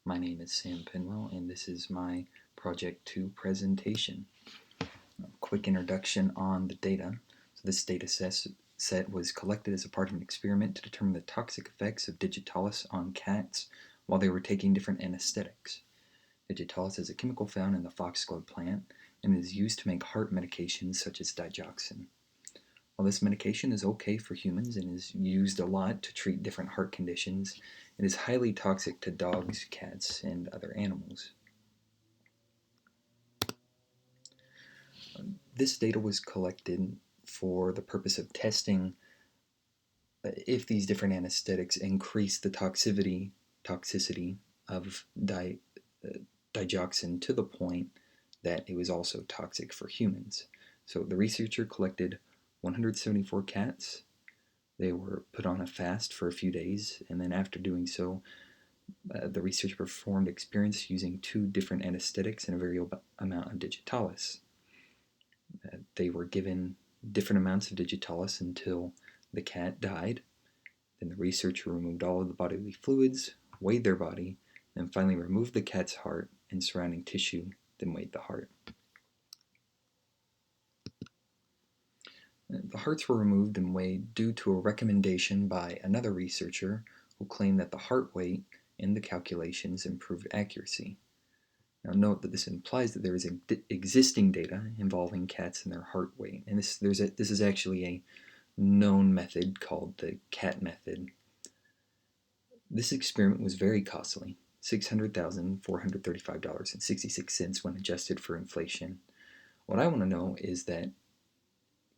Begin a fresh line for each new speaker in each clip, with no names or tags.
My name is Sam Penwell, and this is my Project 2 presentation. A quick introduction on the data. So this data set was collected as a part of an experiment to determine the toxic effects of digitalis on cats while they were taking different anesthetics. Digitalis is a chemical found in the foxglove plant and is used to make heart medications such as digoxin. While this medication is okay for humans and is used a lot to treat different heart conditions, it is highly toxic to dogs, cats, and other animals. This data was collected for the purpose of testing if these different anesthetics increase the toxicity of digoxin to the point that it was also toxic for humans. So the researcher collected 174 cats. They were put on a fast for a few days, and then after doing so, the researcher performed experiments using 2 different anesthetics and a variable amount of digitalis. They were given different amounts of digitalis until the cat died. Then the researcher removed all of the bodily fluids, weighed their body, and finally removed the cat's heart and surrounding tissue, then weighed the heart. The hearts were removed and weighed due to a recommendation by another researcher who claimed that the heart weight in the calculations improved accuracy. Now note that this implies that there is existing data involving cats and their heart weight, and this is actually a known method called the cat method. This experiment was very costly, $600,435.66 when adjusted for inflation. What I want to know is that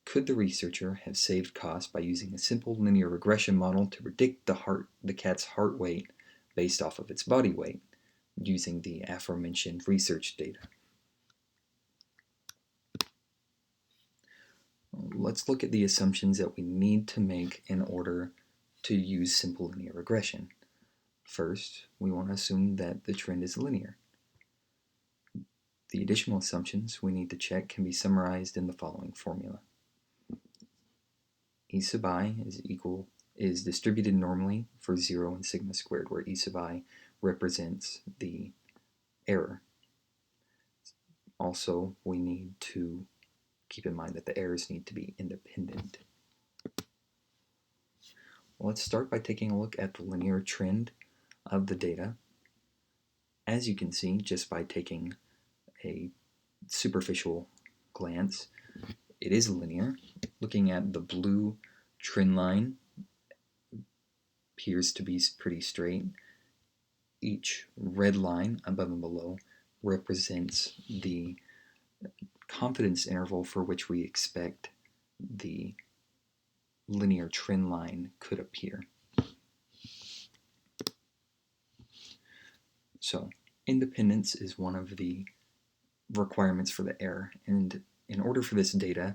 could the researcher have saved costs by using a simple linear regression model to predict the cat's heart weight based off of its body weight, using the aforementioned research data? Let's look at the assumptions that we need to make in order to use simple linear regression. First, we want to assume that the trend is linear. The additional assumptions we need to check can be summarized in the following formula. E sub I is distributed normally for 0 and sigma squared, where E sub I represents the error. Also, we need to keep in mind that the errors need to be independent. Well, let's start by taking a look at the linear trend of the data. As you can see, just by taking a superficial glance, it is linear. Looking at the blue trend line, appears to be pretty straight. Each red line above and below represents the confidence interval for which we expect the linear trend line could appear. So independence is one of the requirements for the error, and in order for this data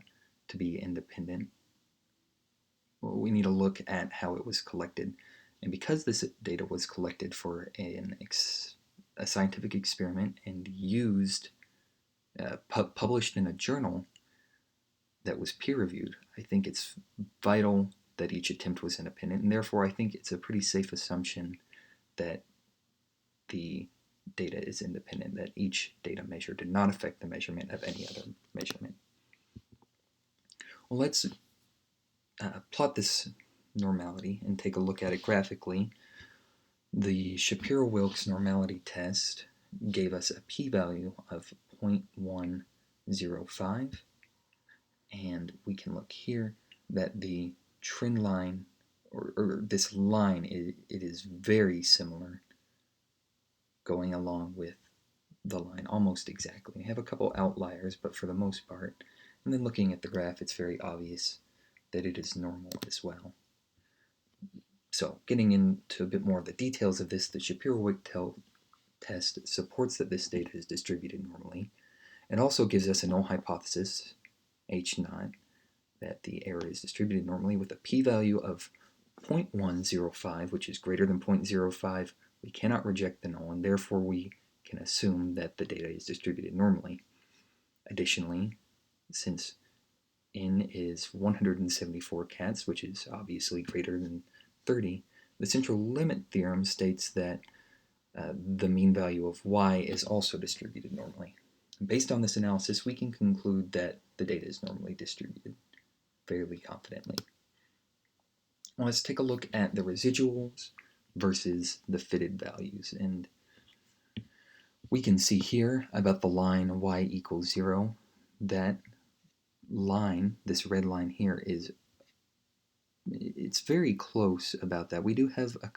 to be independent, well, we need to look at how it was collected. And because this data was collected for a scientific experiment and used, published in a journal that was peer-reviewed, I think it's vital that each attempt was independent, and therefore I think it's a pretty safe assumption that the data is independent, that each data measure did not affect the measurement of any other measurement. Well, let's plot this normality and take a look at it graphically. The Shapiro-Wilks normality test gave us a p-value of 0.105, and we can look here that the trend line, or this line, it is very similar, going along with the line almost exactly. We have a couple outliers, but for the most part, and then looking at the graph, it's very obvious that it is normal as well. So getting into a bit more of the details of this, the Shapiro-Wilks test supports that this data is distributed normally. It also gives us a null hypothesis, H0, that the error is distributed normally with a p-value of 0.105, which is greater than 0.05. We cannot reject the null, and therefore we can assume that the data is distributed normally. Additionally, since N is 174 cats, which is obviously greater than 30, the central limit theorem states that the mean value of y is also distributed normally. Based on this analysis, we can conclude that the data is normally distributed fairly confidently. Let's take a look at the residuals versus the fitted values. And we can see here about the line y equals 0, that line, this red line here, it's very close about that. We do have a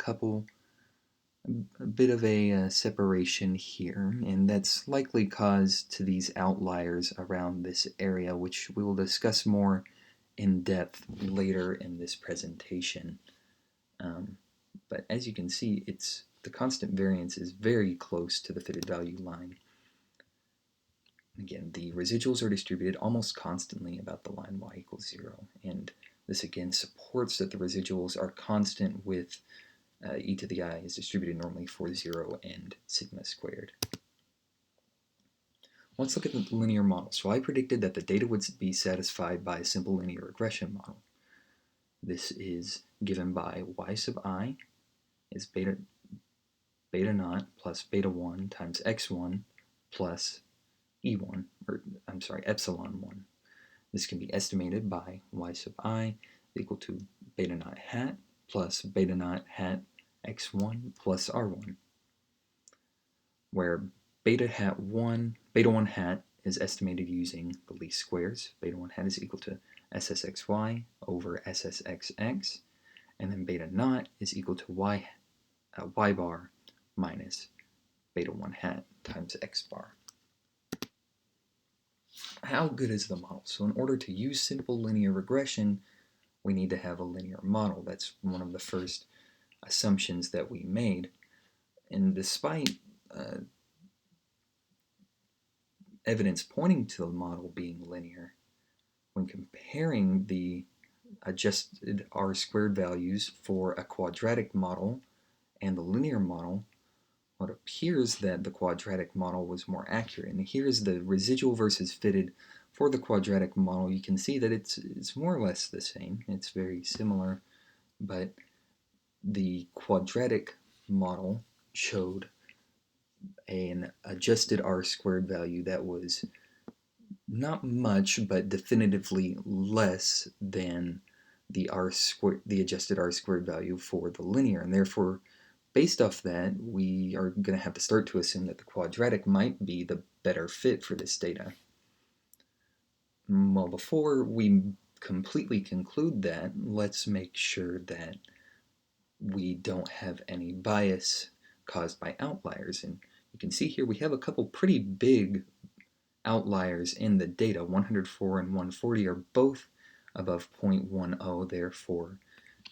bit of a separation here, and that's likely caused to these outliers around this area, which we will discuss more in depth later in this presentation. But as you can see, the constant variance is very close to the fitted value line. Again, the residuals are distributed almost constantly about the line y equals 0, and this again supports that the residuals are constant with e to the I is distributed normally for 0 and sigma squared. Let's look at the linear model. So I predicted that the data would be satisfied by a simple linear regression model. This is given by y sub I is beta naught plus beta 1 times x1 plus e1, or I'm sorry, epsilon 1. This can be estimated by y sub I equal to beta naught hat plus beta naught hat x1 plus r1, where beta 1 hat is estimated using the least squares. Beta 1 hat is equal to ssxy over ssxx, and then beta naught is equal to y bar minus beta 1 hat times x bar. How good is the model? So in order to use simple linear regression, we need to have a linear model. That's one of the first assumptions that we made. And despite evidence pointing to the model being linear, when comparing the adjusted r-squared values for a quadratic model and the linear model, it appears that the quadratic model was more accurate. And here's the residual versus fitted for the quadratic model. You can see that it's more or less the same. It's very similar, but the quadratic model showed an adjusted r-squared value that was not much, but definitively less than the adjusted r-squared value for the linear, and therefore, based off that, we are going to have to start to assume that the quadratic might be the better fit for this data. Well, before we completely conclude that, let's make sure that we don't have any bias caused by outliers. And you can see here we have a couple pretty big outliers in the data. 104 and 140 are both above 0.10, therefore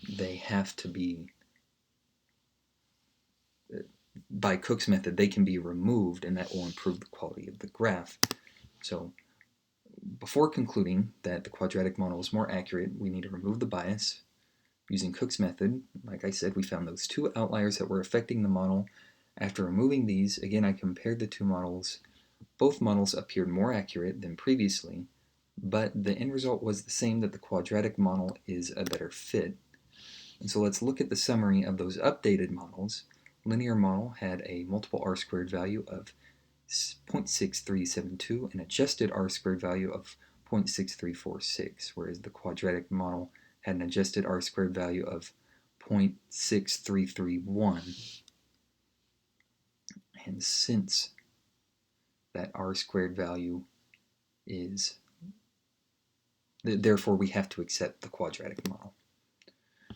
they have to be, by Cook's method, they can be removed, and that will improve the quality of the graph. So before concluding that the quadratic model is more accurate, we need to remove the bias. Using Cook's method, like I said, we found those two outliers that were affecting the model. After removing these, again, I compared the two models. Both models appeared more accurate than previously, but the end result was the same, that the quadratic model is a better fit. And so let's look at the summary of those updated models. Linear model had a multiple r-squared value of 0.6372 and adjusted r-squared value of 0.6346, whereas the quadratic model had an adjusted r-squared value of 0.6331. And since that r-squared value is, therefore we have to accept the quadratic model.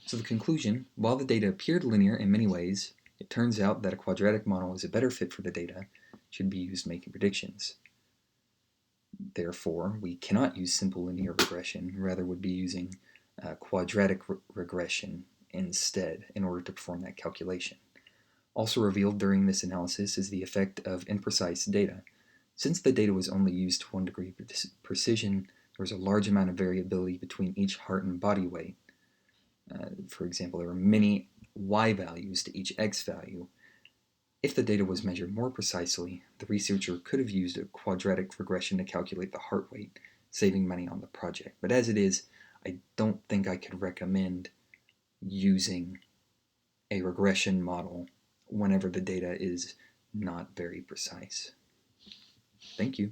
So the conclusion, while the data appeared linear in many ways, it turns out that a quadratic model is a better fit for the data, should be used making predictions. Therefore, we cannot use simple linear regression, rather would be using quadratic regression instead in order to perform that calculation. Also revealed during this analysis is the effect of imprecise data. Since the data was only used to 1 degree precision, there was a large amount of variability between each heart and body weight. For example, there were many y values to each x value. If the data was measured more precisely, the researcher could have used a quadratic regression to calculate the heart weight, saving money on the project. But as it is, I don't think I could recommend using a regression model whenever the data is not very precise. Thank you.